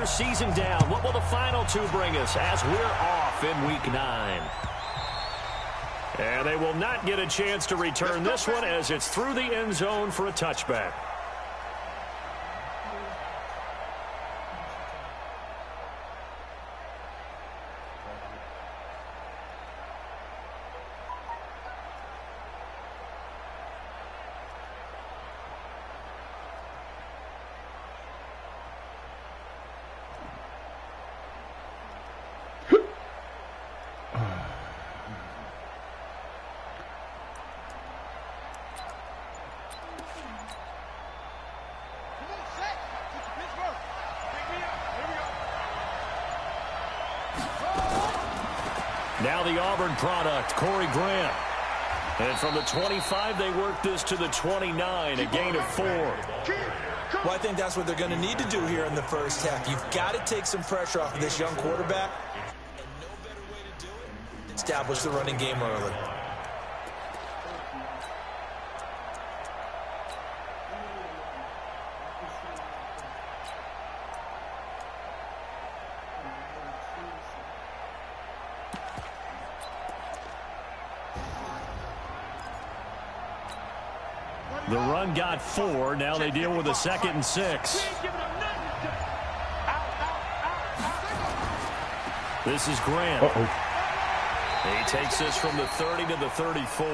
season down. What will the final two bring us as we're off in Week 9? And they will not get a chance to return this one as it's through the end zone for a touchback. Now the Auburn product, Corey Grant. And from the 25, they work this to the 29, a gain of 4. Well, I think that's what they're going to need to do here in the first half. You've got to take some pressure off of this young quarterback. And no better way to do it, establish the running game early. The run got 4. Now they deal with a 2nd and 6. This is Grant. He takes this from the 30 to the 34.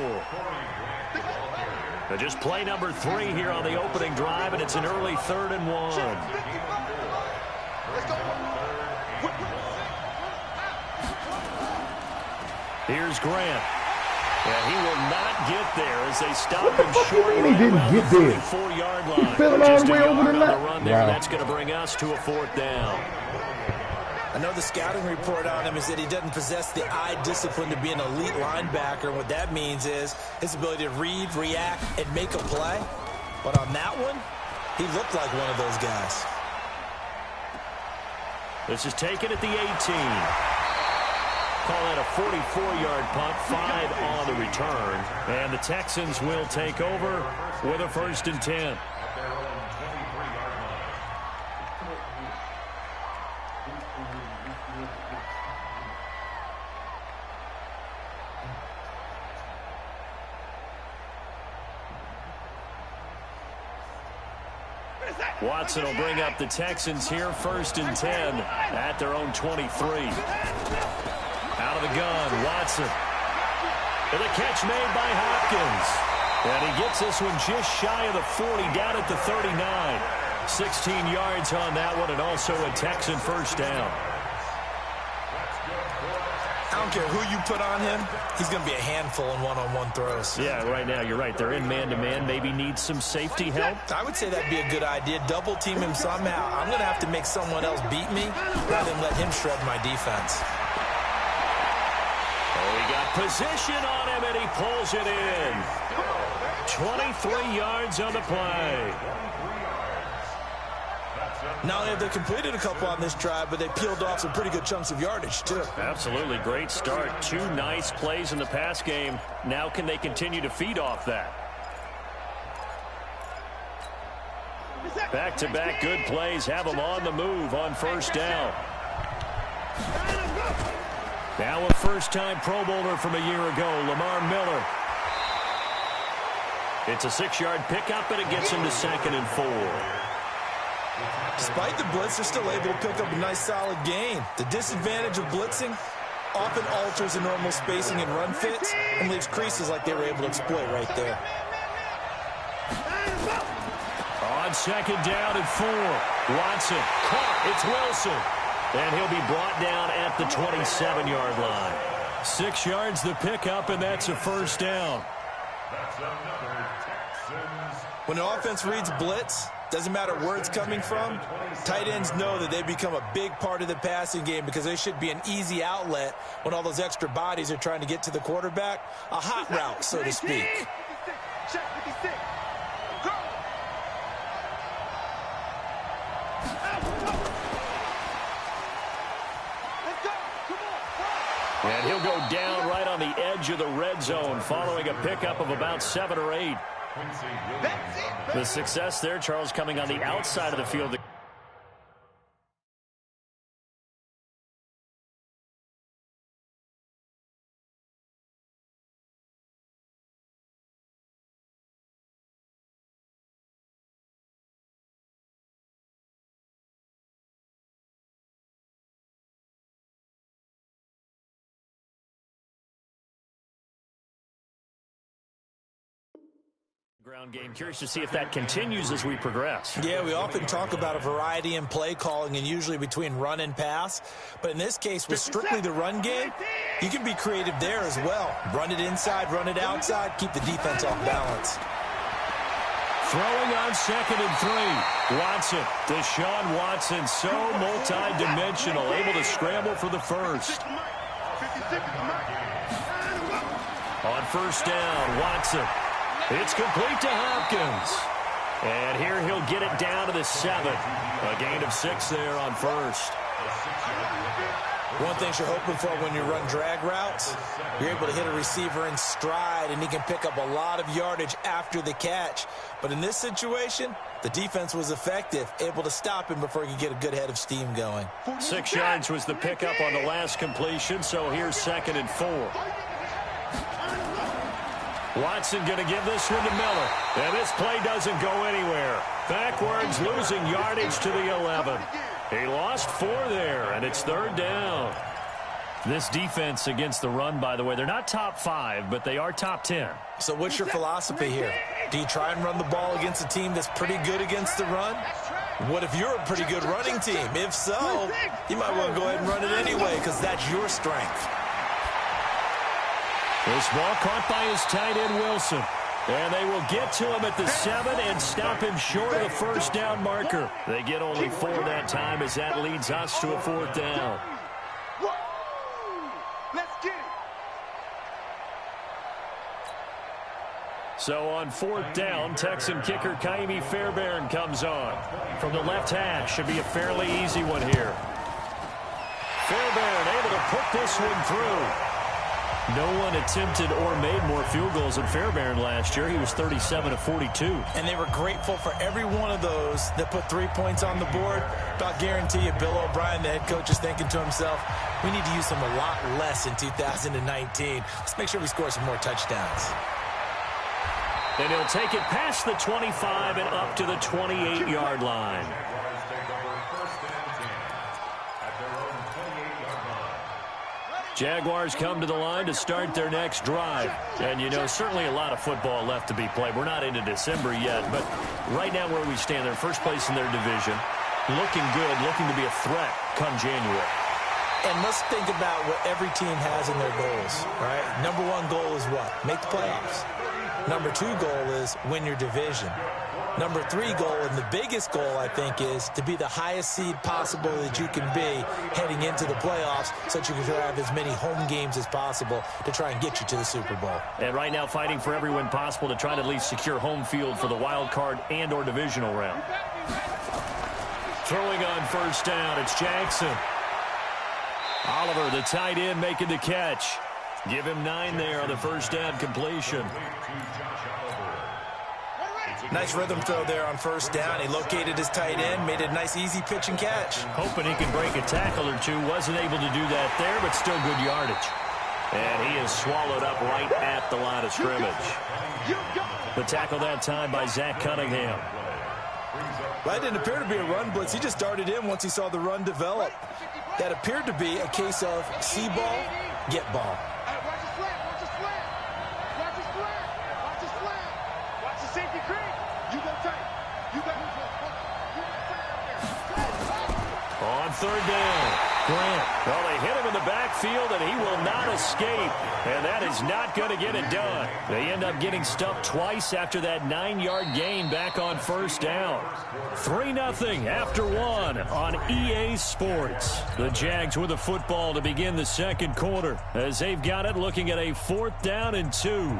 Now just play number 3 here on the opening drive, and it's an early 3rd and 1. Here's Grant. Yeah, he will not get there as they stop him short. He didn't get there. 34-yard line. He fell all the way over the line. Run there, and that's going to bring us to a 4th down. I know the scouting report on him is that he doesn't possess the eye discipline to be an elite linebacker. And what that means is his ability to read, react, and make a play. But on that one, he looked like one of those guys. This is taken at the 18. Call that a 44-yard punt, 5 on the return. And the Texans will take over with a 1st and 10. Watson will bring up the Texans here, 1st and 10 at their own 23. Out of the gun, Watson. And a catch made by Hopkins. And he gets this one just shy of the 40, down at the 39. 16 yards on that one, and also a Texan 1st down. I don't care who you put on him, he's going to be a handful in one-on-one throws. Yeah, right now, you're right. They're in man-to-man. Maybe needs some safety help. I would say that'd be a good idea. Double team him somehow. I'm going to have to make someone else beat me rather than let him shred my defense. Oh, he got position on him, and he pulls it in. 23 yards on the play. Not only have they completed a couple on this drive, but they peeled off some pretty good chunks of yardage, too. Absolutely. Great start. 2 nice plays in the pass game. Now can they continue to feed off that? Back-to-back good plays have them on the move on 1st down. Now a first-time Pro Bowler from a year ago, Lamar Miller. It's a 6-yard pickup, and it gets him to 2nd and 4. Despite the blitz, they're still able to pick up a nice solid gain. The disadvantage of blitzing often alters the normal spacing and run fits and leaves creases like they were able to exploit right there. On 2nd down and 4. Watson caught. It's Wilson. And he'll be brought down at the 27-yard line. 6 yards the pickup, and that's a 1st down. When an offense reads blitz, doesn't matter where it's coming from, tight ends know that they become a big part of the passing game because they should be an easy outlet when all those extra bodies are trying to get to the quarterback. A hot route, so to speak. And he'll go down right on the edge of the red zone following a pickup of about 7 or 8. The success there, Charles, coming on the outside of the field. Ground game. Curious to see if that continues as we progress. Yeah, we often talk about a variety in play calling and usually between run and pass. But in this case, with strictly the run game, you can be creative there as well. Run it inside, run it outside, keep the defense off balance. Throwing on 2nd and 3. Watson. Deshaun Watson, so multi-dimensional, able to scramble for the first. On 1st down, Watson. It's complete to Hopkins. And here he'll get it down to the 7. A gain of 6 there on 1st. One thing you're hoping for when you run drag routes, you're able to hit a receiver in stride, and he can pick up a lot of yardage after the catch. But in this situation, the defense was effective, able to stop him before he could get a good head of steam going. 6 yards was the pickup on the last completion, so here's 2nd and 4. Watson going to give this one to Miller. And this play doesn't go anywhere. Backwards, losing yardage to the 11. He lost 4 there, and it's 3rd down. This defense against the run, by the way, they're not top 5, but they are top 10. So what's your philosophy here? Do you try and run the ball against a team that's pretty good against the run? What if you're a pretty good running team? If so, you might want to go ahead and run it anyway because that's your strength. This ball caught by his tight end, Wilson. And they will get to him at the 7 and stop him short of the 1st down marker. They get only 4 that time as that leads us to a 4th down. Let's get it. So on 4th down, Texan kicker Kaimi Fairbairn comes on. From the left hash, should be a fairly easy one here. Fairbairn able to put this one through. No one attempted or made more field goals than Fairbairn last year. He was 37 of 42. And they were grateful for every one of those that put 3 points on the board. But I'll guarantee you, Bill O'Brien, the head coach, is thinking to himself, we need to use them a lot less in 2019. Let's make sure we score some more touchdowns. And he'll take it past the 25 and up to the 28-yard line. Jaguars come to the line to start their next drive. And, you know, certainly a lot of football left to be played. We're not into December yet, but right now where we stand, they're first place in their division. Looking good, looking to be a threat come January. And let's think about what every team has in their goals, right? Number 1 goal is what? Make the playoffs. Number 2 goal is win your division. Number 3 goal, and the biggest goal, I think, is to be the highest seed possible that you can be heading into the playoffs so that you can have as many home games as possible to try and get you to the Super Bowl. And right now fighting for every win possible to try to at least secure home field for the wild card and or divisional round. Throwing on 1st down, it's Jackson. Oliver, the tight end, making the catch. Give him 9 there on the 1st down completion. Nice rhythm throw there on 1st down. He located his tight end, made a nice easy pitch and catch. Hoping he can break a tackle or two. Wasn't able to do that there, but still good yardage. And he is swallowed up right at the line of scrimmage. The tackle that time by Zach Cunningham. That didn't appear to be a run blitz. He just darted in once he saw the run develop. That appeared to be a case of see ball, get ball. On 3rd down, Grant. Well, they hit him in the backfield, and he will not escape. And that is not going to get it done. They end up getting stuffed twice after that 9-yard gain back on 1st down. 3-0 after 1 on EA Sports. The Jags with the football to begin the 2nd quarter as they've got it looking at a 4th down and 2.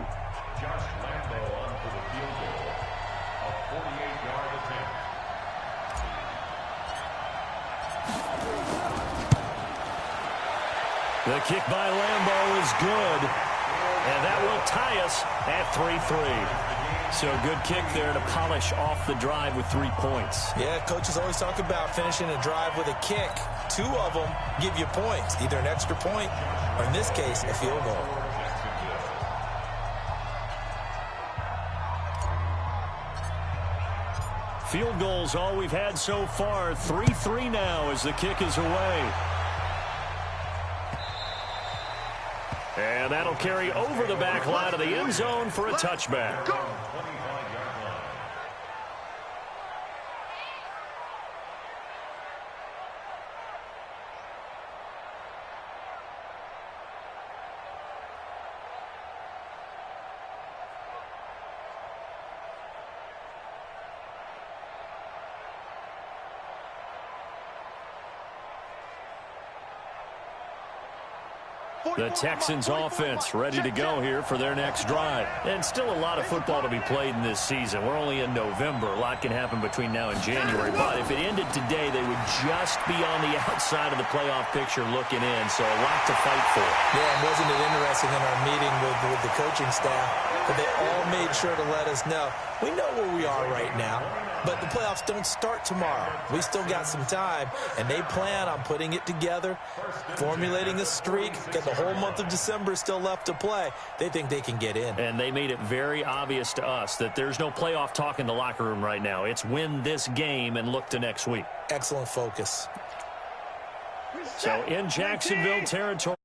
The kick by Lambeau is good, and that will tie us at 3-3. So good kick there to polish off the drive with 3 points. Yeah, coaches always talk about finishing a drive with a kick. 2 of them give you points, either an extra point or, in this case, a field goal. Field goals all we've had so far. 3-3 now as the kick is away. And that'll carry over the back line of the end zone for a touchback. The Texans offense ready to go here for their next drive. And still a lot of football to be played in this season. We're only in November. A lot can happen between now and January. But if it ended today, they would just be on the outside of the playoff picture looking in. So a lot to fight for. Yeah, and wasn't it interesting in our meeting with the coaching staff that they all made sure to let us know, we know where we are right now, but the playoffs don't start tomorrow. We still got some time, and they plan on putting it together, formulating a streak, got the whole month of December still left to play. They think they can get in. And they made it very obvious to us that there's no playoff talk in the locker room right now. It's win this game and look to next week. Excellent focus. So in Jacksonville territory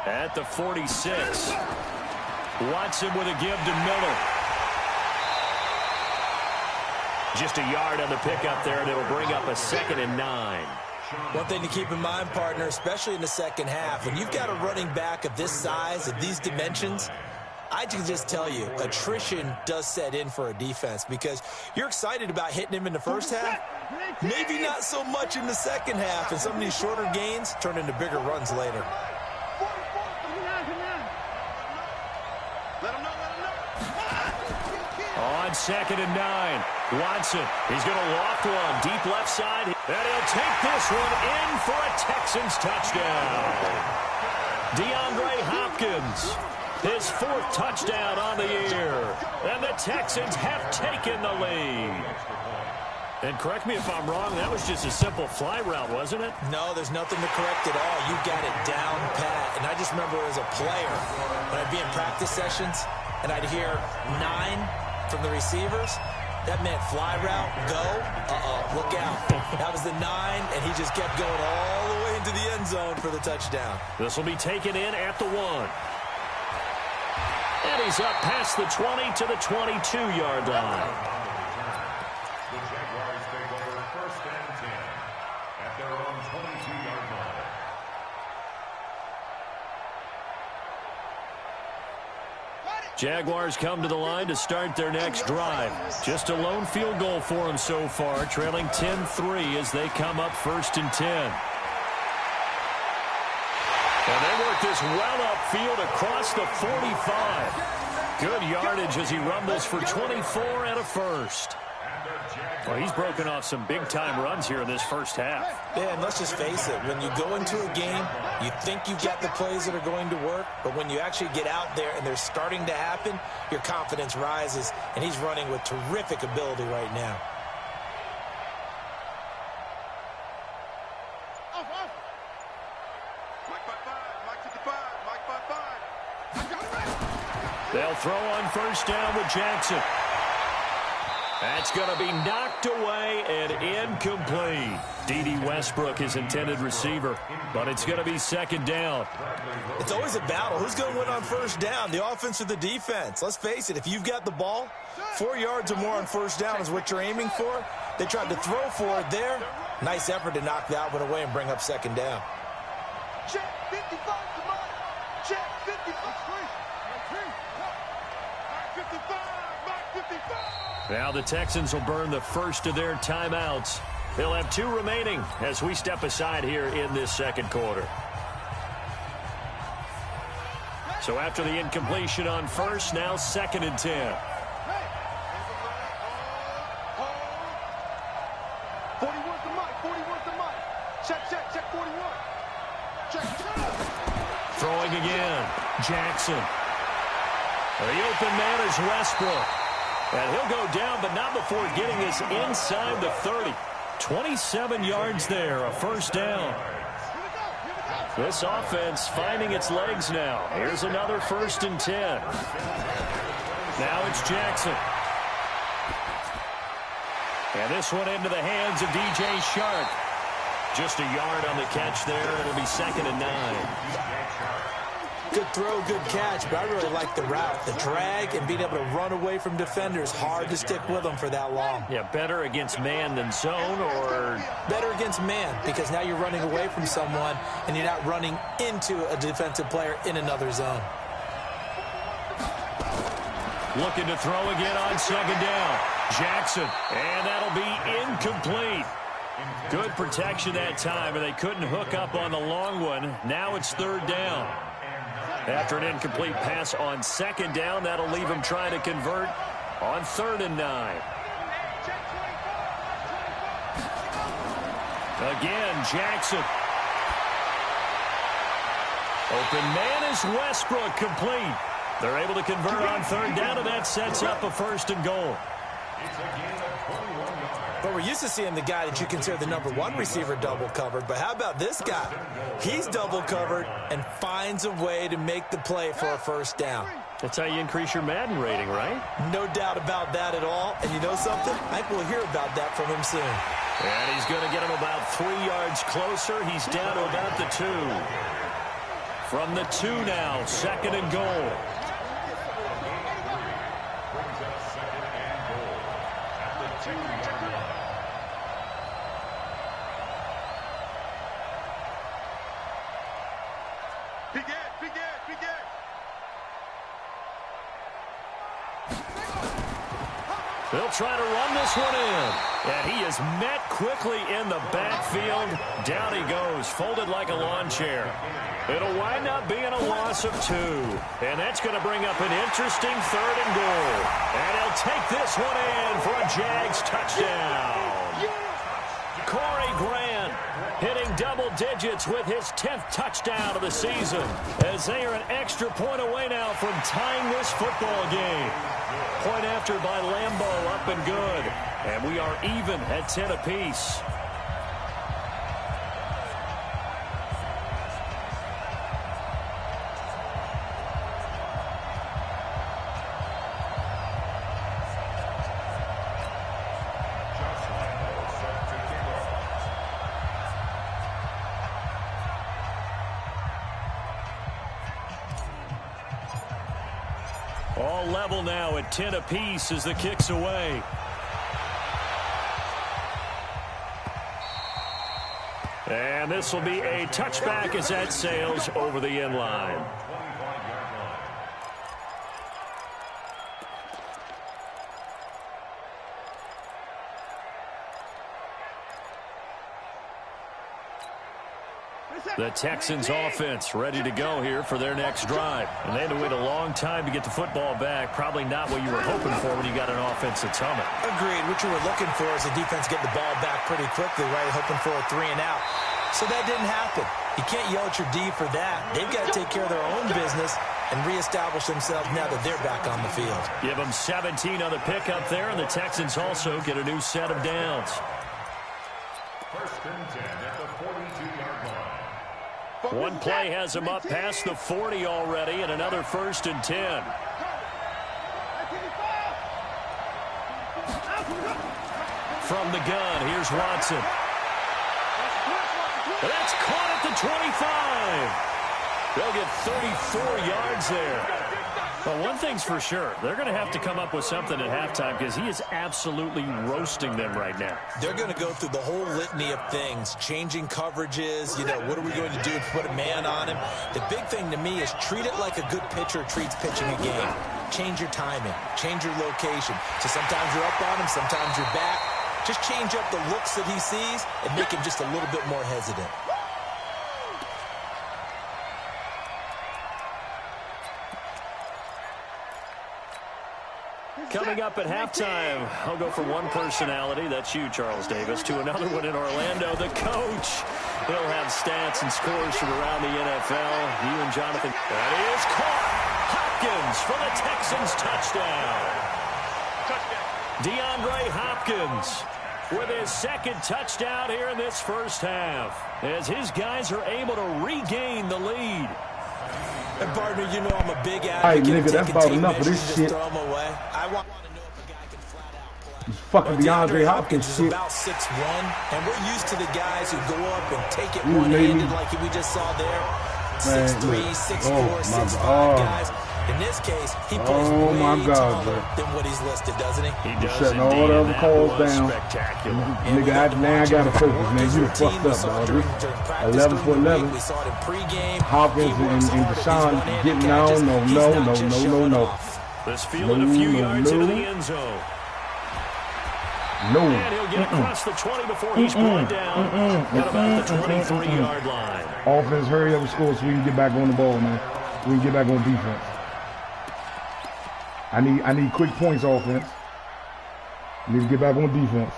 at the 46. Watson with a give to Miller. Just a yard on the pickup there, and it'll bring up a 2nd and 9. One thing to keep in mind, partner, especially in the second half, when you've got a running back of this size, of these dimensions, I can just tell you, attrition does set in for a defense because you're excited about hitting him in the first half, maybe not so much in the second half, and some of these shorter gains turn into bigger runs later. On 2nd and 9, Watson, he's going to loft one deep left side, and he'll take this one in for a Texans touchdown. DeAndre Hopkins, his 4th touchdown on the year, and the Texans have taken the lead. And correct me if I'm wrong, that was just a simple fly route, wasn't it? No, there's nothing to correct at all. You got it down pat. And I just remember as a player, when I'd be in practice sessions, and I'd hear 9 from the receivers, that meant fly route, go, look out. That was the 9, and he just kept going all the way into the end zone for the touchdown. This will be taken in at the 1. And he's up past the 20 to the 22-yard line. The Jaguars take over 1st and 10 at their own 22-yard line. Jaguars come to the line to start their next drive. Just a lone field goal for them so far, trailing 10-3 as they come up 1st and 10. And they work this well upfield across the 45. Good yardage as he rumbles for 24 and a first. Well, he's broken off some big-time runs here in this first half. Yeah, and let's just face it. When you go into a game, you think you've got the plays that are going to work, but when you actually get out there and they're starting to happen, your confidence rises, and he's running with terrific ability right now. They'll throw on 1st down with Jackson. That's going to be knocked away and incomplete. D.D. Westbrook, his intended receiver, but it's going to be 2nd down. It's always a battle. Who's going to win on 1st down, the offense or the defense? Let's face it, if you've got the ball, 4 yards or more on 1st down is what you're aiming for. They tried to throw for it there. Nice effort to knock that one away and bring up 2nd down. Check 55 to mine. Check 55. 55. 55. Now the Texans will burn the first of their timeouts. They'll have 2 remaining as we step aside here in this 2nd quarter. So after the incompletion on 1st, now 2nd and 10. 41's the mic. 41's the mic. Check 41. Check. Throwing again. Jackson. The open man is Westbrook. And he'll go down, but not before getting this inside the 30. 27 yards there, a 1st down. This offense finding its legs now. Here's another 1st and 10. Now it's Jackson. And this one into the hands of DJ Shark. Just a yard on the catch there. It'll be 2nd and 9. Good throw, good catch, but I really like the route. The drag and being able to run away from defenders, hard to stick with them for that long. Yeah, better against man than zone, or? Better against man, because now you're running away from someone and you're not running into a defensive player in another zone. Looking to throw again on 2nd down. Jackson, and that'll be incomplete. Good protection that time, and they couldn't hook up on the long one. Now it's third down. After an incomplete pass on second down, that'll leave him trying to convert on 3rd and 9. Again, Jackson. Open man is Westbrook, complete. They're able to convert on 3rd down, and that sets up a 1st and goal. But we're used to seeing the guy that you consider the #1 receiver double covered. But how about this guy? He's double covered and finds a way to make the play for a 1st down. That's how you increase your Madden rating, right? No doubt about that at all. And you know something? I think we'll hear about that from him soon. And he's going to get him about 3 yards closer. He's down to about the 2. From the 2 now, 2nd and goal. They'll try to run this one in. And he is met quickly in the backfield. Down he goes, folded like a lawn chair. It'll wind up being a loss of 2. And that's going to bring up an interesting 3rd and goal. And he'll take this one in for a Jags touchdown. Corey Grant hitting double digits with his 10th touchdown of the season, as they are an extra point away now from tying this football game. Point after by Lambeau, up and good. And we are even at 10 apiece. All level now at 10 apiece as the kick's away. And this will be a touchback as that sails over the end line. The Texans offense ready to go here for their next drive. And they had to wait a long time to get the football back. Probably not what you were hoping for when you got an offense that's humming. Agreed. What you were looking for is the defense getting the ball back pretty quickly, right? Hoping for a 3 and out. So that didn't happen. You can't yell at your D for that. They've got to take care of their own business and reestablish themselves now that they're back on the field. Give them 17 on the pickup there, and the Texans also get a new set of downs. 1st and 10 at the 42-yard line. One play has him up past the 40 already, and another 1st and 10. From the gun, here's Watson. That's caught at the 25. They'll get 34 yards there. But one thing's for sure, they're going to have to come up with something at halftime because he is absolutely roasting them right now. They're going to go through the whole litany of things, changing coverages, what are we going to do to put a man on him? The big thing to me is treat it like a good pitcher treats pitching a game. Change your timing, change your location. So sometimes you're up on him, sometimes you're back. Just change up the looks that he sees and make him just a little bit more hesitant. Coming up at halftime, I'll go from one personality, that's you, Charles Davis, to another one in Orlando, the coach. He'll have stats and scores from around the NFL. You and Jonathan. That is caught. Hopkins for the Texans touchdown. DeAndre Hopkins with his 2nd touchdown here in this first half, as his guys are able to regain the lead. And partner, you know I'm a big advocate of taking team measures and just throw them away. I want to know if a guy can flat out play. Fucking DeAndre Hopkins is shit. about 6'1", and we're used to the guys who go up and take it one-handed like we just saw there. 6'3", 6'4", 6'5" guys. In this case, he plays way taller than what he's listed, doesn't he? He does shutting all the other calls down. Spectacular. Nigga, now I got to focus, man. You done fucked up, dog. 11 for 11. Hopkins and Deshaun getting on. No. This field a few yards into the end zone. No. And he'll get across the 20 before he's brought down at about the 23-yard line. Offense, hurry up and score so we can get back on the ball, man. We can get back on defense. I need quick points, offense. I need to get back on defense.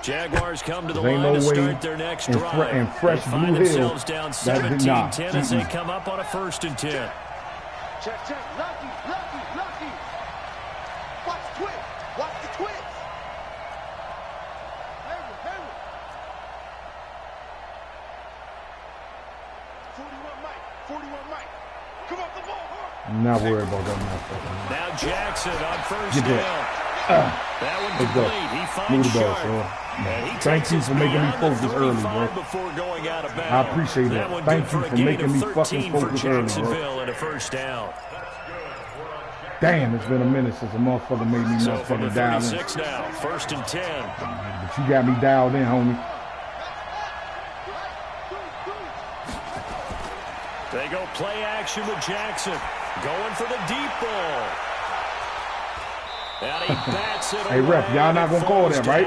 Jaguars come to the line to start their next drive. And fresh they find Blue themselves Hill, down 17-10 as they come up on a 1st and 10. Check, check. Lucky, lucky, lucky. Watch the twist. Watch the twist. Hayward, Hayward. 41 Mike. 41 Mike. Come up the ball. I'm not worried about that motherfucker. Now Jackson on 1st down. That one complete. He finds Sharp. Thank you for making me focus early, bro. I appreciate that. Thank you for making me fucking focus early, bro. And a 1st down. Damn, it's been a minute since a motherfucker made me motherfucking dial in. Now, 1st and 10. But you got me dialed in, homie. They go play action with Jackson. Going for the deep ball. And he bats it hey, ref, y'all not going to call that, right?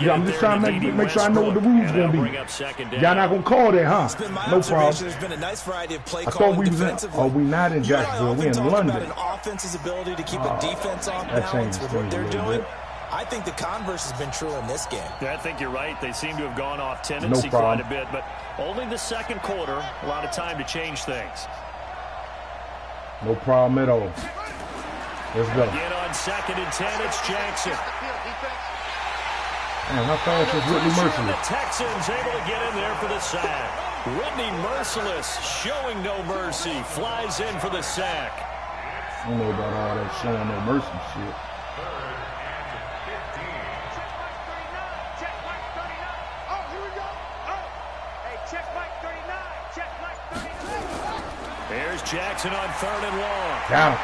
I'm just trying to make sure I know what the rules going to be. Y'all not going to call that, huh? No problem. There's been a nice variety of play I thought we was in, defensively. oh, we not in Jacksonville. We in London. An offense's ability to keep a defense off balance with what they're doing. I think the converse has been true in this game. Yeah, I think you're right. They seem to have gone off tendency quite a bit, but only the 2nd quarter, a lot of time to change things. No problem at all. Let's go. Again on 2nd and 10, it's Jackson. Man, how fast is Whitney Merciless? The Texans able to get in there for the sack. Whitney Merciless showing no mercy, flies in for the sack. I don't know about all that showing no mercy shit. There's Jackson on 3rd and long. Got him.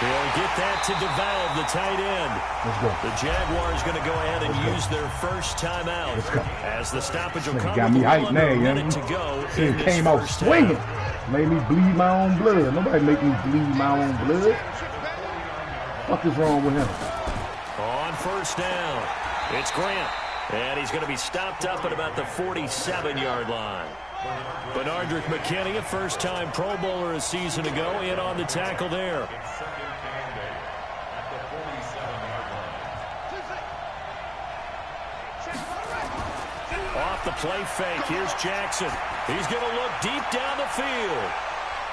He'll get that to develop the tight end. Let's go. The Jaguars going to go ahead and use their first timeout. Let's go. As the stoppage will come got me hyped now, minute to go. It came out swinging. Made me bleed my own blood. Nobody make me bleed my own blood. What is wrong with him? On 1st down, it's Grant. And he's going to be stopped up at about the 47-yard line. Benardrick McKinney, a first-time Pro Bowler a season ago, in on the tackle there. Off the play fake, here's Jackson. He's going to look deep down the field.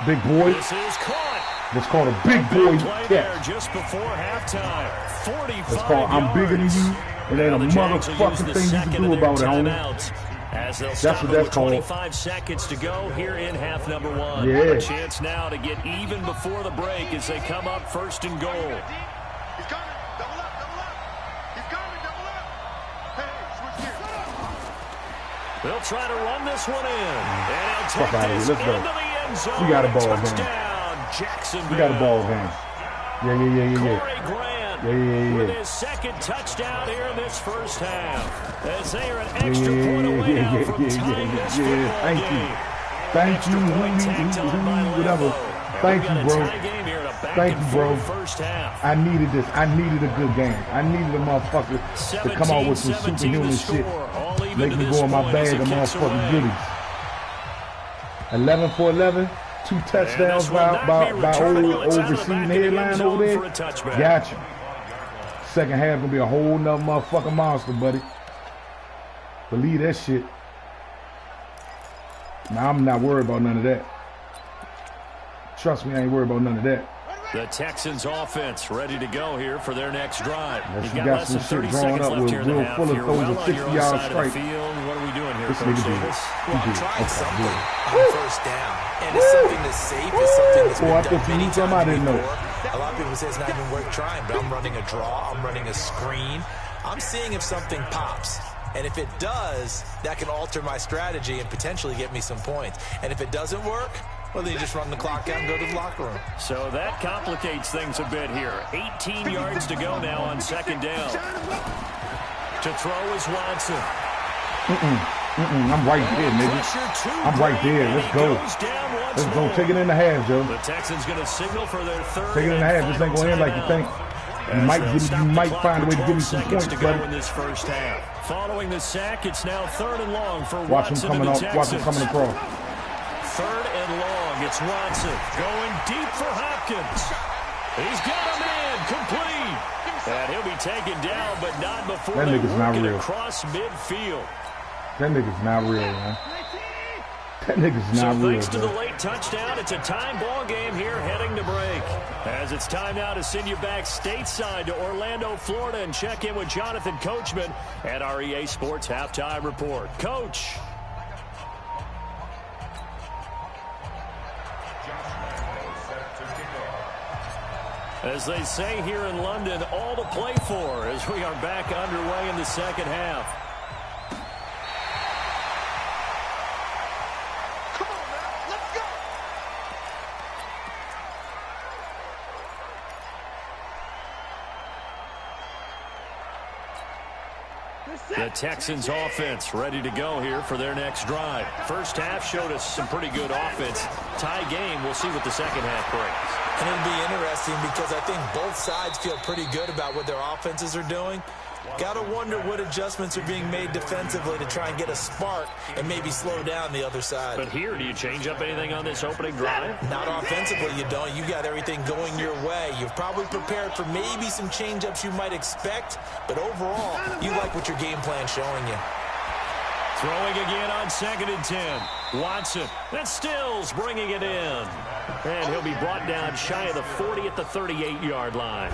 Big boy. This is caught. It's called a big boy play catch. there just before halftime. 45 It's called I'm bigger than you. It ain't a motherfucking thing you can do about it, homie. As they'll That's stop what it that's with called. 25 seconds to go here in half number 1. Yeah. A chance now to get even before the break as they come up 1st and goal. He's coming. Double up, double up. He's coming, double up. Hey, switch gears. They'll try to run this one in. And he'll take this Let's go. into the end zone. We got a ball Touchdown, Jacksonville. We got a ball game. Yeah. Corey Grant Yeah. with his 2nd touchdown here in this first half. As they are an extra point away now from tying this football Thank game. you. Thank you, whatever. Thank you, bro. Thank you, bro. I needed this. I needed a good game. I needed a motherfucker to come out with some superhuman shit. Make me go in my bag of motherfucking goodies. 11 for 11. 2 touchdowns by old receiving headline over there. Gotcha. Second half gonna be a whole nother motherfucking monster, buddy. Believe that shit. Now I'm not worried about none of that. Trust me, I ain't worried about none of that. The Texans offense ready to go here for their next drive. You've got less than 30 seconds left here in the half. Full of those 60-yard strike. What are we doing here, This Coach nigga Davis? Well, I'm trying something on 1st down. And it's something that's safe. It's something that's been done many times I didn't know. before. A lot of people say it's not even worth trying, but I'm running a draw. I'm running a screen. I'm seeing if something pops. And if it does, that can alter my strategy and potentially get me some points. And if it doesn't work, well, then you just run the clock out and go to the locker room. So that complicates things a bit here. 18 yards to go now on 2nd down. To throw is Watson. I'm right there, nigga. I'm right there. Let's go. Let's go. Take it in the half, Joe. The Texans going to signal for their 3rd. Take it in the half. This ain't going to end like you think. You might find a way to give me some points, to go in this first half. Following the sack, it's now 3rd and long for Watson and the Texans. Watch him coming across. 3rd and long. It's Watson going deep for Hopkins. He's got a man complete. And he'll be taken down, but not before that nigga's not real. Across midfield. That nigga's not real, man. That nigga's not real. Thanks to the late touchdown, it's a time ball game here heading to break. As it's time now to send you back stateside to Orlando, Florida, and check in with Jonathan Coachman at our EA Sports Halftime Report. Coach. As they say here in London, all to play for as we are back underway in the second half. Come on, man. Let's go. The Texans offense ready to go here for their next drive. First half showed us some pretty good offense. Tie game, we'll see what the second half brings. And it'll be interesting because I think both sides feel pretty good about what their offenses are doing. Got to wonder what adjustments are being made defensively to try and get a spark and maybe slow down the other side. But here, do you change up anything on this opening drive? Not offensively, you don't. You got everything going your way. You've probably prepared for maybe some change-ups you might expect, but overall, you like what your game plan's showing you. Throwing again on 2nd and 10. Watson. And Stills bringing it in. And he'll be brought down shy of the 40 at the 38-yard line.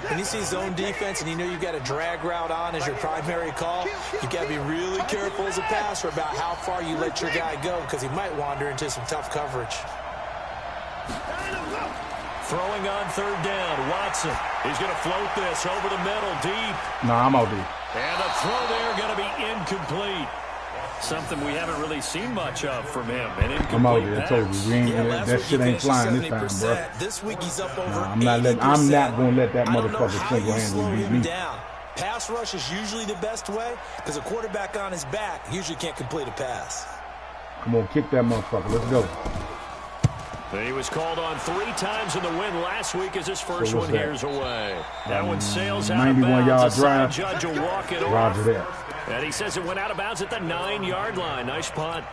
When you see zone defense and you know you've got a drag route on as your primary call, you've got to be really careful as a passer about how far you let your guy go because he might wander into some tough coverage. Throwing on 3rd down, Watson. He's going to float this over the middle, deep. Nah, I'm out deep. And the throw there going to be incomplete. Something we haven't really seen much of from him. An incomplete I'm out there. I told you, that shit ain't flying this time, bro. This week he's up over I'm not going to let that motherfucker single-handedly beat me. Pass rush is usually the best way because a quarterback on his back usually can't complete a pass. Come on, kick that motherfucker. Let's go. He was called on 3 times in the win last week as his first one here's away. That one sails out of bounds. 91-yard drive. Judge will walk it off. Roger that. And he says it went out of bounds at the 9-yard line. Nice punt.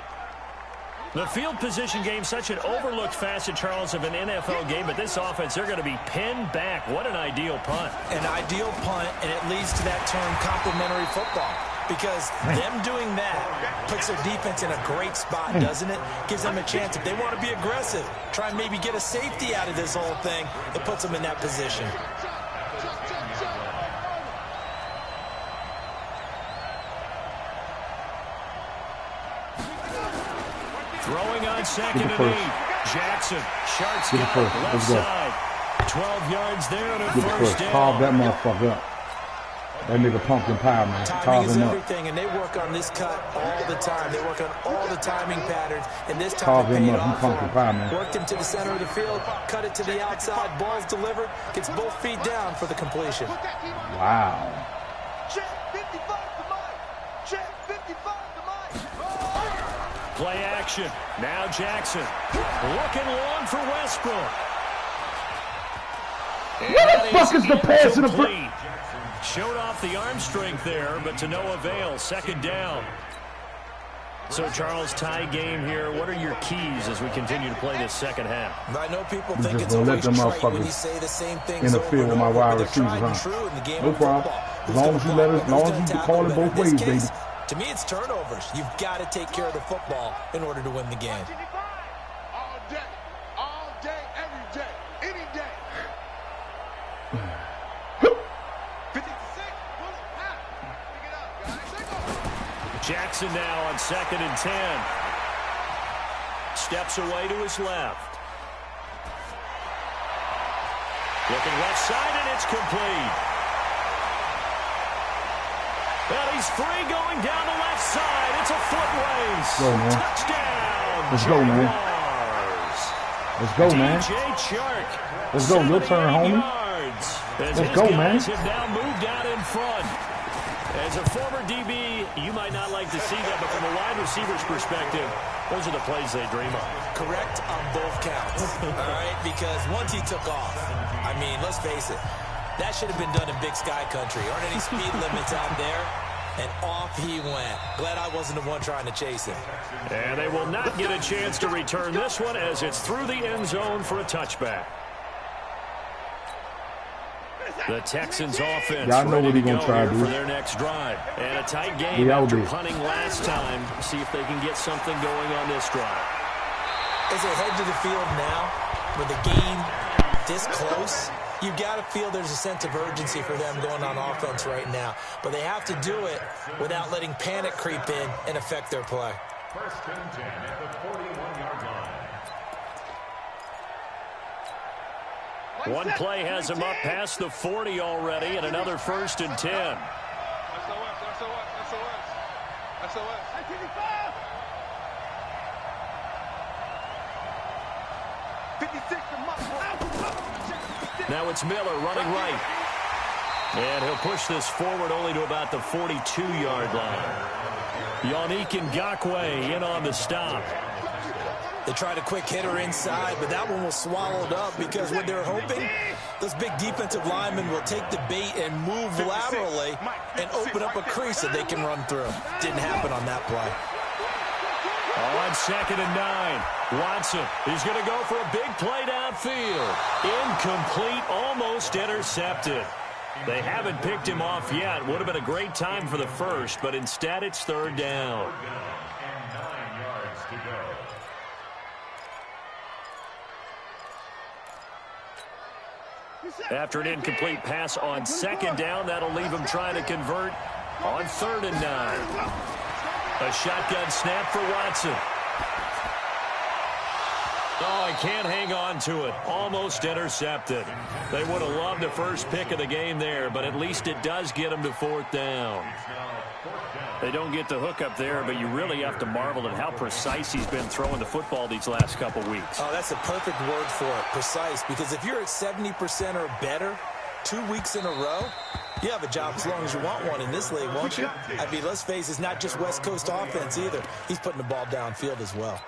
The field position game, such an overlooked facet, Charles, of an NFL game, but this offense, they're going to be pinned back. What an ideal punt. An ideal punt, and it leads to that term complementary football. Because them doing that puts their defense in a great spot, doesn't it? Gives them a chance. If they want to be aggressive, try and maybe get a safety out of this whole thing, it puts them in that position. Throwing on 2nd and 8. Jackson, sharp scout, left side. 12 yards there and a first down. Carve that motherfucker up. That nigga pumpkin pie, man. Timing is everything, and they work on this cut all the time. They work on all the timing patterns, and this time it paid off for him. Worked him to the center of the field, cut it to the outside, ball's delivered, gets both feet down for the completion. Wow. Check 55 to Mike. Check 55 to Mike. Play action. Now Jackson. Looking long for Westbrook. What the fuck is the pass in the front? Showed off the arm strength there, but to no avail. 2nd down. So, Charles, tie game here. What are your keys as we continue to play this second half? I know people think it's always trite when you say the same things interfere with my wide receivers, No problem. As long as you call it both ways, baby. To me, it's turnovers. You've got to take care of the football in order to win the game. All day, every day, any day. 50 to 6. Pick it up, guys. Jackson now on 2nd and 10. Steps away to his left. Looking left side, and it's complete. And he's free going down the left side. It's a foot race. Go, man. Touchdown. Let's go, man. Let's go, man. DJ Chark. Let's go. Your turn, homie. Let's go, man. Have now moved out in front. As a former DB, you might not like to see that, but from a wide receiver's perspective, Those are the plays they dream of. Correct on both counts, all right? Because once he took off, I mean, let's face it, that should have been done in Big Sky Country. Aren't any speed limits out there? And off he went. Glad I wasn't the one trying to chase him. And they will not get a chance to return this one as it's through the end zone for a touchback. The Texans offense ready to go here for their next drive. And a tight game after punting last time. See if they can get something going on this drive. As they head to the field now, with the game this close, you got to feel there's a sense of urgency for them going on offense right now. But they have to do it without letting panic creep in and affect their play. First and 10 at the 41-yard line. One play has him up past the 40 already, and another first and 10. SOS. 56. Now it's Miller running right. And he'll push this forward only to about the 42-yard line. Yannick Ngakoue in on the stop. They tried a quick hitter inside, but that one was swallowed up because what they're hoping, those big defensive linemen will take the bait and move laterally and open up a crease that they can run through. Didn't happen on that play. On 2nd and 9, Watson. He's going to go for a big play downfield. Incomplete, almost intercepted. They haven't picked him off yet. Would have been a great time for the first, but instead it's 3rd down. And 9 yards to go. After an incomplete pass on 2nd down, that'll leave him trying to convert on 3rd and 9. A shotgun snap for Watson. Oh, he can't hang on to it. Almost intercepted. They would have loved the first pick of the game there, but at least it does get them to 4th down. They don't get the hook up there, but you really have to marvel at how precise he's been throwing the football these last couple weeks. Oh, that's the perfect word for it, precise, because if you're at 70% or better 2 weeks in a row, you have a job as long as you want one in this league, won't you? I mean, let's face it, it's not just West Coast offense either. He's putting the ball downfield as well.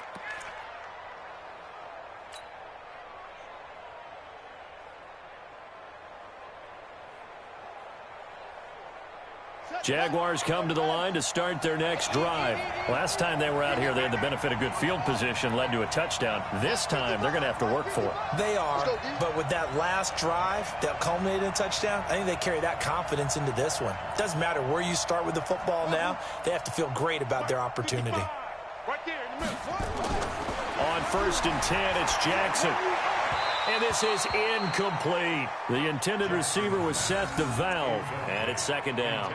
Jaguars come to the line to start their next drive. Last time they were out here, they had the benefit of good field position, led to a touchdown. This time, they're going to have to work for it. They are, but with that last drive that culminated in a touchdown, I think they carry that confidence into this one. Doesn't matter where you start with the football now, they have to feel great about their opportunity. Right there in the middle. On 1st and 10, it's Jackson. And this is incomplete. The intended receiver was Seth DeValve, and it's 2nd down.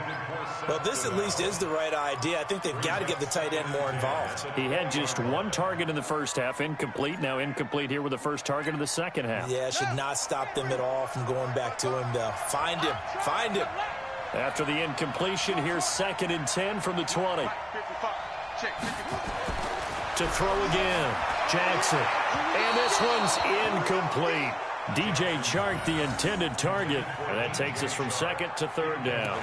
Well, this at least is the right idea. I think they've got to get the tight end more involved. He had just 1 target in the first half, incomplete. Now incomplete here with the first target of the second half. Yeah, should not stop them at all from going back to him, though. Find him. Find him. After the incompletion, here's 2nd and 10 from the 20. 55. Check. 55. To throw again, Jackson. And this one's incomplete. DJ Chark, the intended target. And that takes us from 2nd to 3rd down.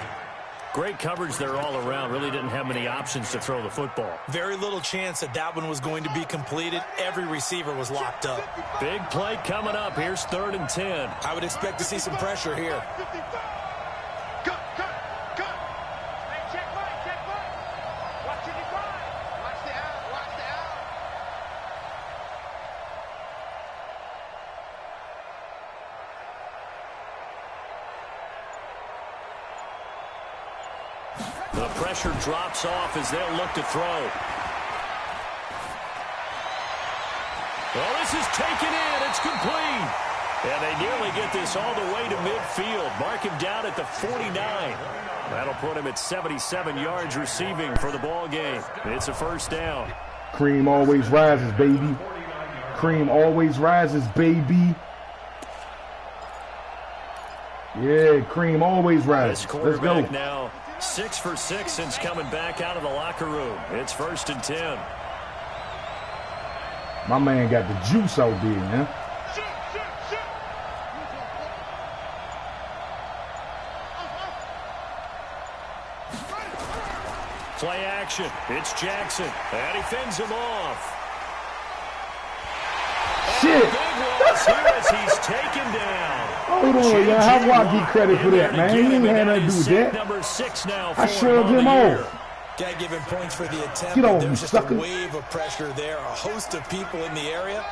Great coverage there all around. Really didn't have many options to throw the football. Very little chance that that one was going to be completed. Every receiver was locked up. Big play coming up. Here's 3rd and 10. I would expect to see some pressure here. Cut. Hey, check right. Watch it grind. Watch the out. The pressure drops off as they'll look to throw. Well, this is taken in. It's complete. And they nearly get this all the way to midfield. Mark him down at the 49. That'll put him at 77 yards receiving for the ball game. It's a 1st down. Cream always rises, baby. Cream always rises, baby. Yeah, cream always rises. Let's go. Now 6 for 6 since coming back out of the locker room. It's 1st and 10. My man got the juice out there, man. Play action. It's Jackson. And he fends him off. Shit. Big loss here as he's taken down. Hold on, y'all. How do I get credit for that, man? He ain't had nothing to do with that. Number 6 now. I shrugged him off. Got given points for the attempt. Get over There's me, just sucker. a wave of pressure there. A host of people in the area.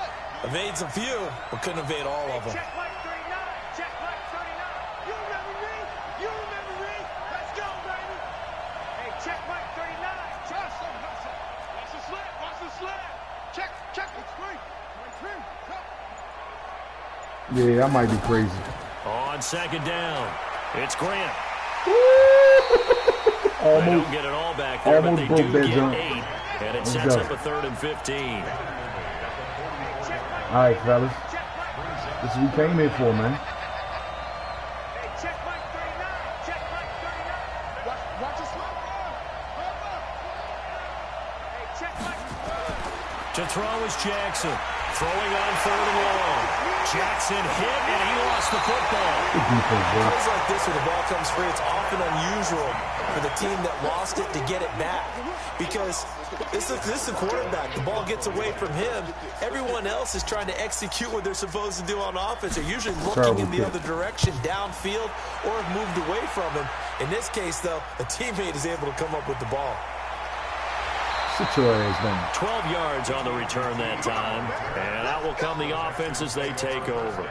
Evades a few, but couldn't evade all of them. Check Mike 39. Check Mike 39. You remember me? You remember me? Let's go, baby. Hey, check Mike 39. Trust him. Watch the slip. Watch the slip. Check. It's free. Yeah, I might be crazy. On second down, it's Grant. They Almost. don't get it all back there, but Almost they do broke that get jump. 8, and it Let's sets go. up a 3rd and 15. All right, fellas. This is what we came here for, man. Hey, check Mike 39. Check Mike 39. Watch the slip. Hey, check Mike. To throw is Jackson. Throwing on 3rd and long. Jackson hit, and he lost the football. Good defense, bro. Plays like this where the ball comes free, it's often unusual for the team that lost it to get it back. Because this is the quarterback. The ball gets away from him. Everyone else is trying to execute what they're supposed to do on offense. They're usually looking in the other direction, downfield, or have moved away from him. In this case, though, a teammate is able to come up with the ball. Sit your ass down. 12 yards on the return that time. And out will come the offense as they take over.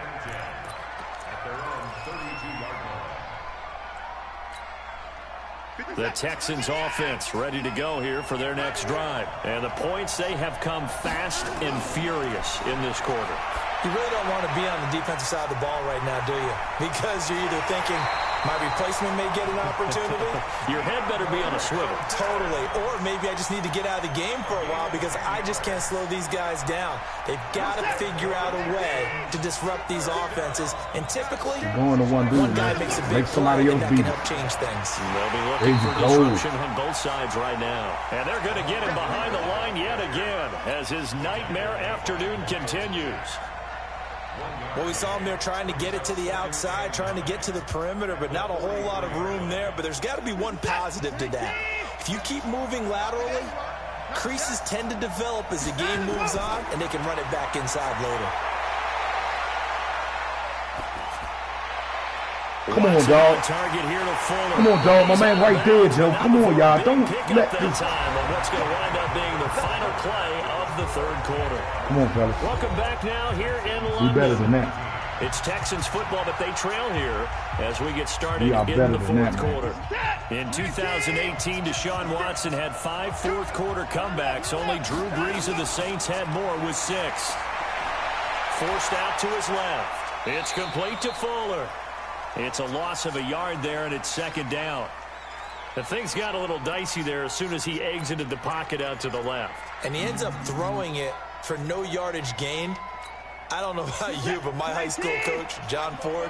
The Texans offense ready to go here for their next drive. And the points, they have come fast and furious in this quarter. You really don't want to be on the defensive side of the ball right now, do you? Because you're either thinking, my replacement may get an opportunity. Your head better be on a swivel. Totally. Or maybe I just need to get out of the game for a while because I just can't slow these guys down. They've got to figure out a way to disrupt these offenses. And typically, Going to one dude, guy man. makes a big Make somebody play, else and that beat can him. help change things. They'll be looking for There you go. disruption on both sides right now. And they're going to get him behind the line yet again as his nightmare afternoon continues. Well, we saw him there trying to get it to the outside, trying to get to the perimeter, but not a whole lot of room there. But there's got to be one positive to that. If you keep moving laterally, creases tend to develop as the game moves on, and they can run it back inside later. Come on, dog. Target here to Fuller. Come on, dog. My man right there, Joe. Come on, y'all. Don't let this this. time on what's going to wind up being the final play of the 3rd quarter. Come on, fellas. Welcome back now here in London. We better than that. It's Texans football, but they trail here as we get started We are in better the than 4th that, quarter. In 2018, Deshaun Watson had 5 fourth-quarter comebacks. Only Drew Brees of the Saints had more with 6. Forced out to his left. It's complete to Fuller. It's a loss of a yard there, and it's 2nd down. The things got a little dicey there as soon as he exited the pocket out to the left. And he ends up throwing it for no yardage gained. I don't know about you, but my high school coach, John Ford,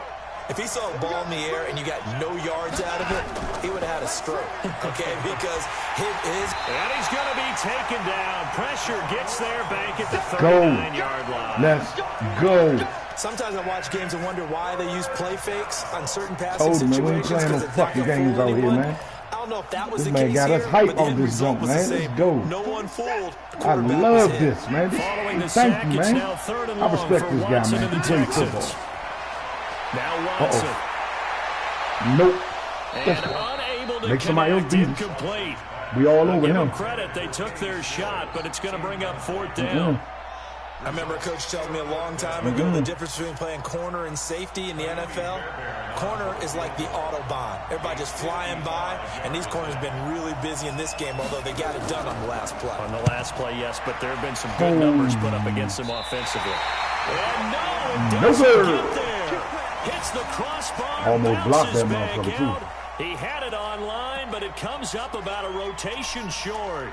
if he saw a ball in the air and you got no yards out of it, he would have had a stroke, okay? Because his... And he's going to be taken down. Pressure gets there back at the Go. 39-yard line. Let's go. Sometimes I watch games and wonder why they use play fakes on certain passing Told him, man, we ain't situations. playing no fucking games out here, man. I don't know if that was This the man case got us here, hype but the on end this result jump, was the man. same. Let's go. No one fooled. I Quarterback love was hit. this, man. Following the Thank sack, you, it's man. now 3rd and I long respect for this guy, Watson man. and He the plays Texans. football. Now Watson. Nope. And unable to Make somebody else connect, beat us. incomplete. We all over Give him. them credit, they took their shot, but it's going to bring up 4th down. I remember a coach telling me a long time ago the difference between playing corner and safety in the NFL. Corner is like the Autobahn. Everybody just flying by, and these corners have been really busy in this game, although they got it done on the last play. On the last play, yes, but there have been some good numbers put up against them offensively. And no, it doesn't get there. Hits the crossbar, Almost blocked that bounces motherfucker, back too. out. He had it on line, but it comes up about a rotation short.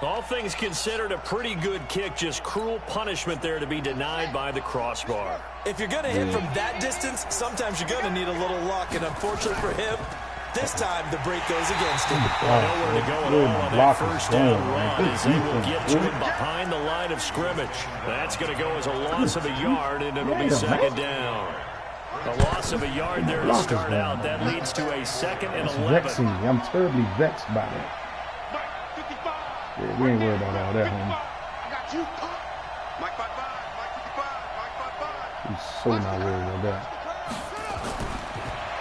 All things considered, a pretty good kick, just cruel punishment there to be denied by the crossbar. If you're going to hit from that distance, sometimes you're going to need a little luck, and unfortunately for him, this time the break goes against him. Nowhere to go at all on that first down run as they will get to him behind the line of scrimmage. That's going to go as a loss of a yard, and it'll be 2nd down. A loss of a yard there to start out. That leads to a 2nd and 11. Vexing me. I'm terribly vexed by it. Yeah, we ain't worried about all that, homie. I got you. Mike 5-5, Mike 55, Mike 5-5. He's so not worried about that.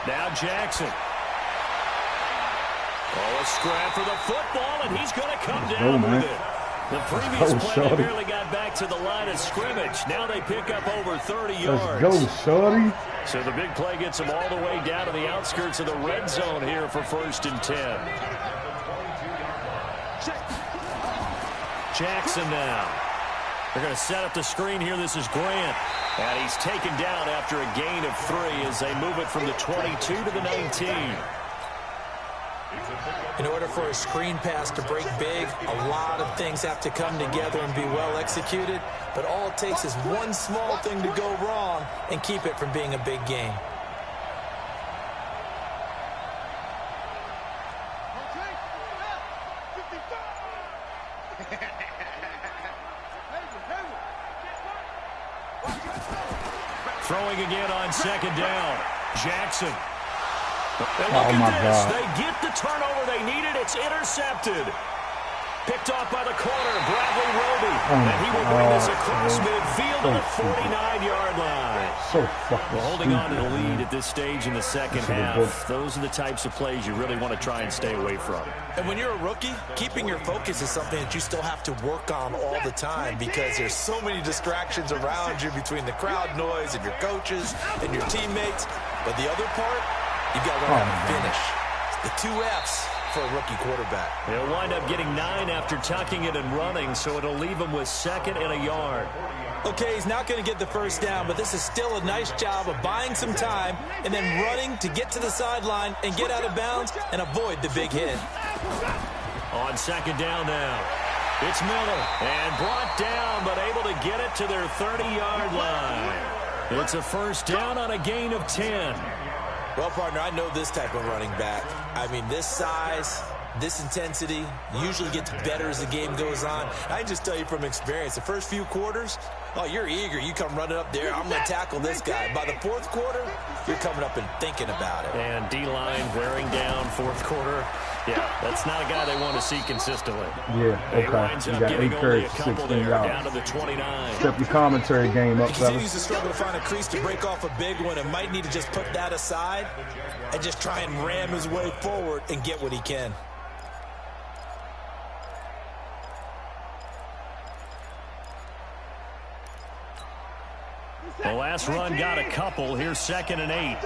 Now Jackson. Oh, a scrap for the football, and he's going to come down with it. The previous play, they barely got back to the line of scrimmage. Now they pick up over 30 yards. Let's go, shorty. So the big play gets them all the way down to the outskirts of the red zone here for 1st and 10. Jackson now. They're going to set up the screen here. This is Grant. And he's taken down after a gain of 3 as they move it from the 22 to the 19. In order for a screen pass to break big, a lot of things have to come together and be well executed. But all it takes is one small thing to go wrong and keep it from being a big game. Throwing again on 2nd down. Jackson. And oh, my God. They get the turnover they needed. It's intercepted. Picked off by the corner, Bradley Roby. And he will bring this across midfield to the 49-yard line. So fucking Well, holding on to the lead at this stage in the second half, those are the types of plays you really want to try and stay away from. And when you're a rookie, keeping your focus is something that you still have to work on all the time because there's so many distractions around you between the crowd noise and your coaches and your teammates. But the other part, you've got to learn how to finish. The 2 F's for a rookie quarterback. They'll wind up getting 9 after tucking it and running, so it'll leave them with 2nd and a yard. Okay, he's not going to get the first down, but this is still a nice job of buying some time and then running to get to the sideline and get out of bounds and avoid the big hit. On 2nd down now, it's Miller, and brought down, but able to get it to their 30-yard line. It's a 1st down on a gain of 10. Well, partner, I know this type of running back. I mean, this size, this intensity usually gets better as the game goes on. I can just tell you from experience, the first few quarters, oh, you're eager. You come running up there, I'm going to tackle this guy. By the 4th quarter, you're coming up and thinking about it. And D-line wearing down 4th quarter. Yeah, that's not a guy they want to see consistently. Yeah, okay. He winds up getting only a couple there, down to the 29. Step your commentary game up, He continues to struggle to find a crease to break off a big one and might need to just put that aside and just try and ram his way forward and get what he can. The last run got a couple. Here's 2nd and 8.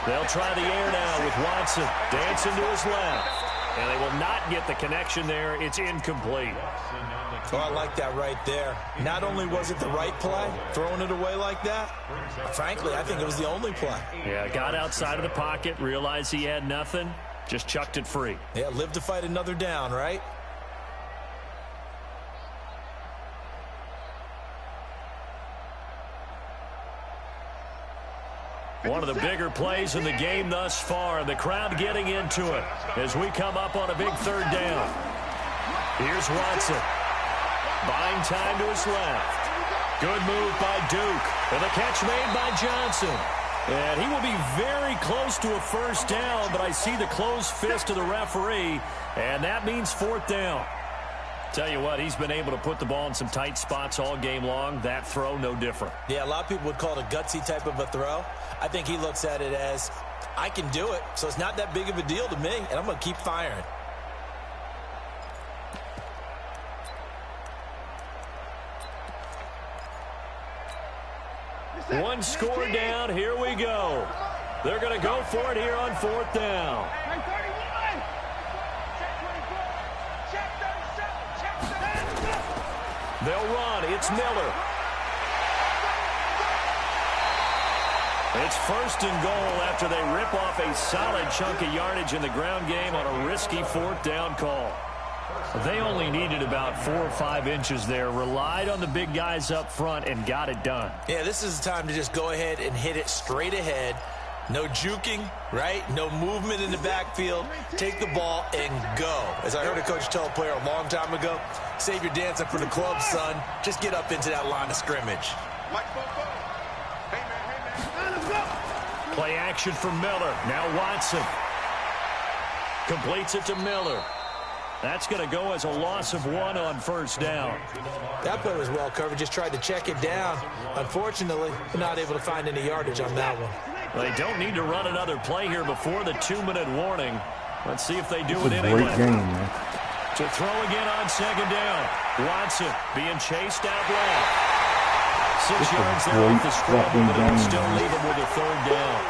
They'll try the air now with Watson dancing to his left. And they will not get the connection there. It's incomplete. Oh, I like that right there. Not only was it the right play, throwing it away like that, frankly, I think it was the only play. Yeah, got outside of the pocket, realized he had nothing, just chucked it free. Yeah, live to fight another down, right? One of the bigger plays in the game thus far. The crowd getting into it as we come up on a big 3rd down. Here's Watson. Buying time to his left. Good move by Duke. And the catch made by Johnson. And he will be very close to a 1st down, but I see the closed fist of the referee, and that means 4th down. Tell you what, he's been able to put the ball in some tight spots all game long. That throw, no different. Yeah, a lot of people would call it a gutsy type of a throw. I think he looks at it as, I can do it, so it's not that big of a deal to me, and I'm going to keep firing. One score down. Here we go. They're going to go for it here on 4th down. They'll run. It's Miller. It's 1st and goal after they rip off a solid chunk of yardage in the ground game on a risky 4th down call. They only needed about 4 or 5 inches there, relied on the big guys up front, and got it done. Yeah, this is the time to just go ahead and hit it straight ahead. No juking, right? No movement in the backfield. Take the ball and go. As I heard a coach tell a player a long time ago, save your dancing for the club, son. Just get up into that line of scrimmage. Play action from Miller. Now Watson. Completes it to Miller. That's going to go as a loss of 1 on first down. That play was well covered. Just tried to check it down. Unfortunately, not able to find any yardage on that one. They don't need to run another play here before the 2-minute warning. Let's see if they do it It's a anyway. great game, man. To throw again on second down. Watson being chased out left. 6 yards there off the scramble, but it will still leave him with a third down.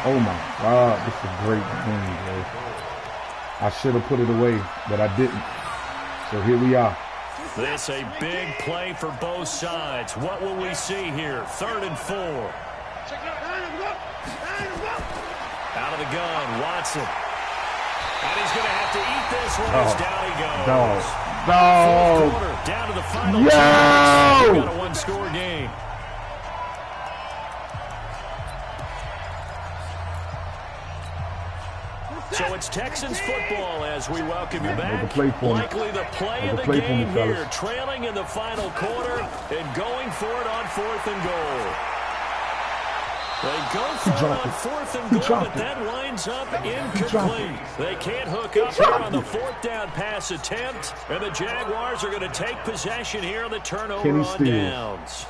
Oh my God, this is a great game, bro. I should have put it away, but I didn't. So here we are. This a big play for both sides. What will we see here? 3rd and 4. Out of the gun, Watson. And he's going to have to eat this one as down he goes. Fourth quarter, down to the final 2 minutes. We've got a 1-score game. So it's Texans football as we welcome you back. Likely the play of the game here, trailing in the final quarter and going for it on 4th and goal. They go for it on 4th and goal, but that winds up incomplete. They can't hook up here on the 4th down pass attempt, and the Jaguars are going to take possession here on the turnover on downs.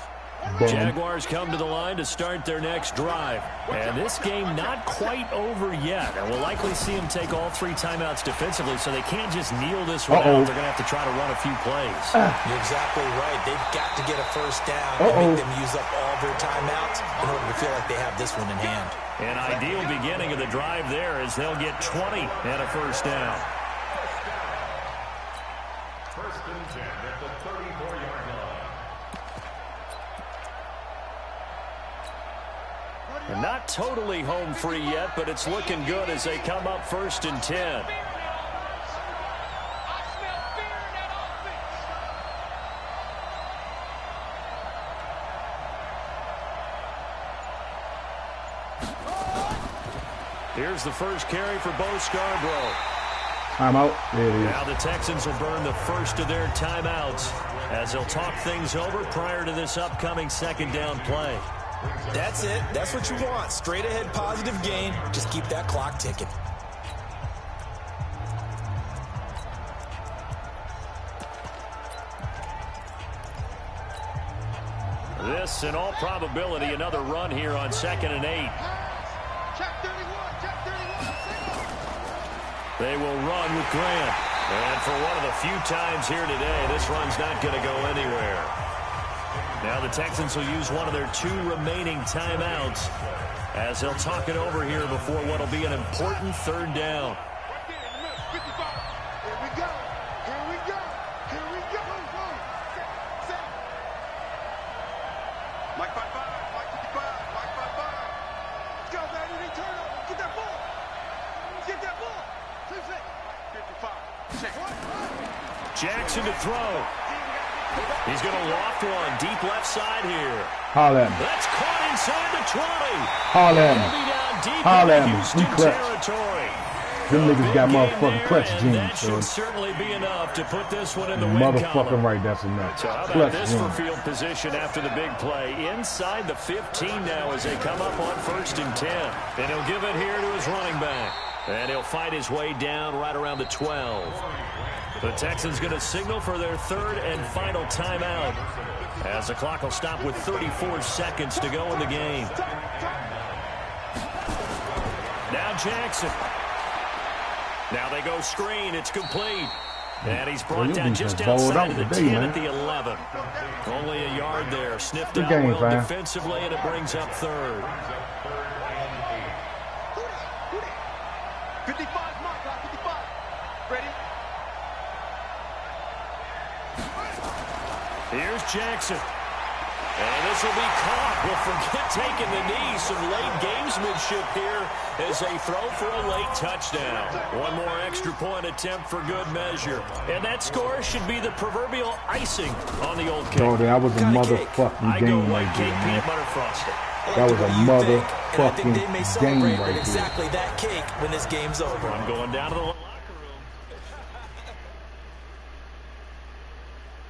Jaguars come to the line to start their next drive. And this game not quite over yet. And we'll likely see them take all 3 timeouts defensively, so they can't just kneel this one out. They're going to have to try to run a few plays. You're exactly right. They've got to get a first down and make them use up all their timeouts in order to feel like they have this one in hand. An ideal beginning of the drive there as they'll get 20 and a first down. First and 10 at the 34-yard line. And not totally home free yet, but it's looking good as they come up 1st and 10. Here's the first carry for Bo Scarborough. Timeout. There it is. Now the Texans will burn the first of their timeouts as they'll talk things over prior to this upcoming 2nd down play. That's it. That's what you want. Straight ahead positive gain. Just keep that clock ticking. This, in all probability, another run here on 2nd and 8. They will run with Grant. And for one of the few times here today, this run's not going to go anywhere. Now the Texans will use one of their 2 remaining timeouts as they'll talk it over here before what will be an important 3rd down. Jackson to throw. He's going to loft one deep left side here. Holla. That's caught inside the 20. Holla. Holla. Houston territory. Them niggas got motherfucking clutch genes. That should certainly be enough to put this one in the win column. Motherfucking right, that's enough. So how about this for field position after the big play? Inside the 15 now as they come up on 1st and 10. And he'll give it here to his running back. And he'll fight his way down right around the 12. The Texans going to signal for their 3rd and final timeout as the clock will stop with 34 seconds to go in the game. Now Jackson. Now they go screen. It's complete. And he's brought down just outside of the 10 at the 11. Only a yard there. Sniffed out well defensively, and it brings up 3rd. 55, mark, 55. Ready? Here's Jackson. And this will be caught. Well, forget taking the knee. Some late gamesmanship here as they throw for a late touchdown. One more extra point attempt for good measure. And that score should be the proverbial icing on the old cake. That was a motherfucking game right there, man. Peanut butter frosting. That was a And I think they may motherfucking celebrate game right with there. exactly that cake when this game's over. I'm going down to the